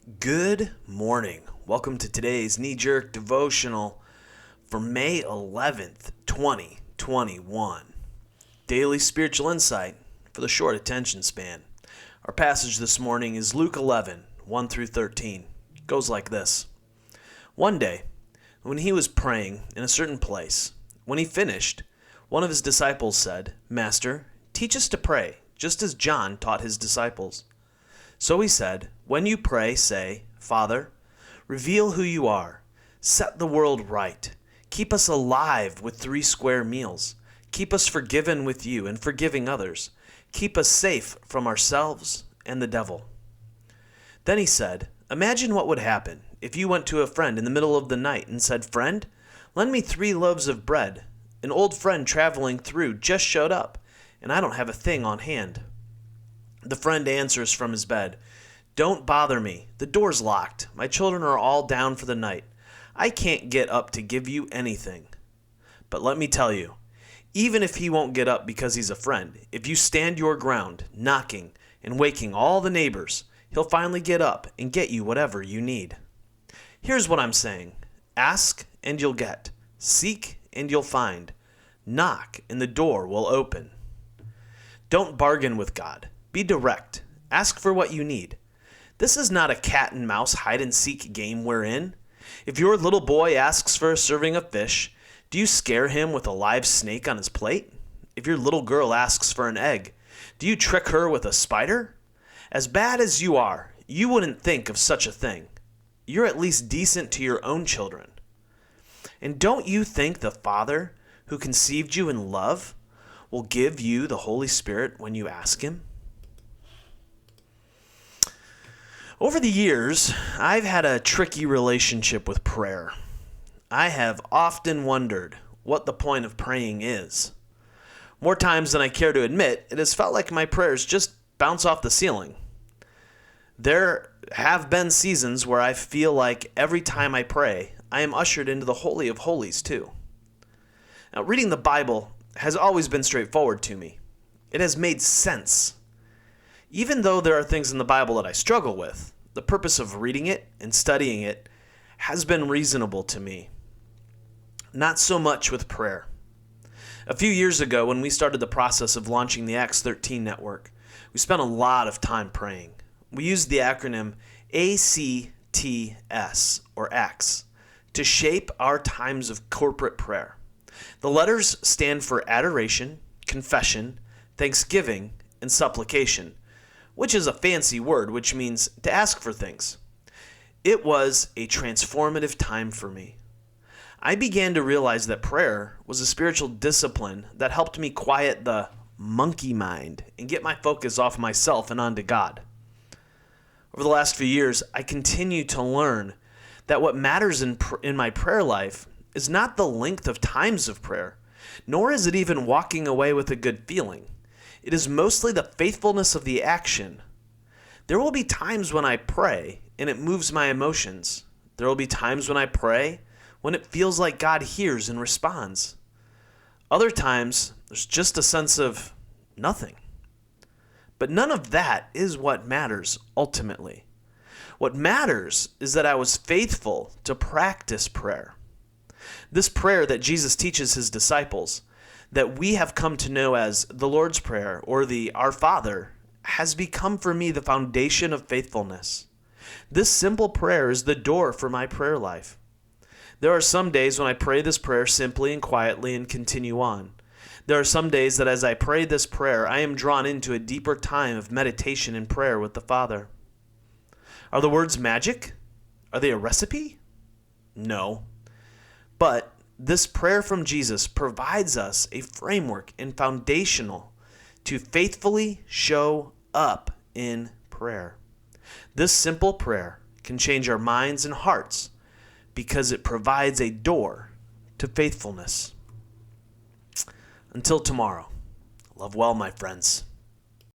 Good morning. Welcome to today's knee-jerk devotional for May 11th, 2021. Daily spiritual insight for the short attention span. Our passage this morning is Luke 11, 1 through 13. It goes like this. One day, when he was praying in a certain place, when he finished, one of his disciples said, "Master, teach us to pray, just as John taught his disciples." So he said, "When you pray, say, 'Father, reveal who you are. Set the world right. Keep us alive with 3 square meals. Keep us forgiven with you and forgiving others. Keep us safe from ourselves and the devil.'" Then he said, "Imagine what would happen if you went to a friend in the middle of the night and said, 'Friend, lend me 3 loaves of bread. An old friend traveling through just showed up, and I don't have a thing on hand.' The friend answers from his bed, 'Don't bother me. The door's locked. My children are all down for the night. I can't get up to give you anything.' But let me tell you, even if he won't get up because he's a friend, if you stand your ground, knocking and waking all the neighbors, he'll finally get up and get you whatever you need. Here's what I'm saying. Ask and you'll get. Seek and you'll find. Knock and the door will open." Don't bargain with God. Be direct. Ask for what you need. This is not a cat and mouse hide and seek game we're in. If your little boy asks for a serving of fish, do you scare him with a live snake on his plate? If your little girl asks for an egg, do you trick her with a spider? As bad as you are, you wouldn't think of such a thing. You're at least decent to your own children. And don't you think the Father who conceived you in love will give you the Holy Spirit when you ask him? Over the years, I've had a tricky relationship with prayer. I have often wondered what the point of praying is. More times than I care to admit, it has felt like my prayers just bounce off the ceiling. There have been seasons where I feel like every time I pray, I am ushered into the Holy of Holies too. Now, reading the Bible has always been straightforward to me. It has made sense. Even though there are things in the Bible that I struggle with, the purpose of reading it and studying it has been reasonable to me. Not so much with prayer. A few years ago, when we started the process of launching the Acts 13 network, we spent a lot of time praying. We used the acronym ACTS, or ACTS, to shape our times of corporate prayer. The letters stand for adoration, confession, thanksgiving, and supplication, which is a fancy word which means to ask for things. It was a transformative time for me. I began to realize that prayer was a spiritual discipline that helped me quiet the monkey mind and get my focus off myself and onto God. Over the last few years, I continue to learn that what matters in my prayer life is not the length of times of prayer, nor is it even walking away with a good feeling. It is mostly the faithfulness of the action. There will be times when I pray and it moves my emotions. There will be times when I pray when it feels like God hears and responds. Other times, there's just a sense of nothing. But none of that is what matters ultimately. What matters is that I was faithful to practice prayer. This prayer that Jesus teaches his disciples, that we have come to know as the Lord's Prayer or the Our Father, has become for me the foundation of faithfulness. This simple prayer is the door for my prayer life. There are some days when I pray this prayer simply and quietly and continue on. There are some days that as I pray this prayer, I am drawn into a deeper time of meditation and prayer with the Father. Are the words magic? Are they a recipe? No. But this prayer from Jesus provides us a framework and foundational to faithfully show up in prayer. This simple prayer can change our minds and hearts because it provides a door to faithfulness. Until tomorrow, love well, my friends.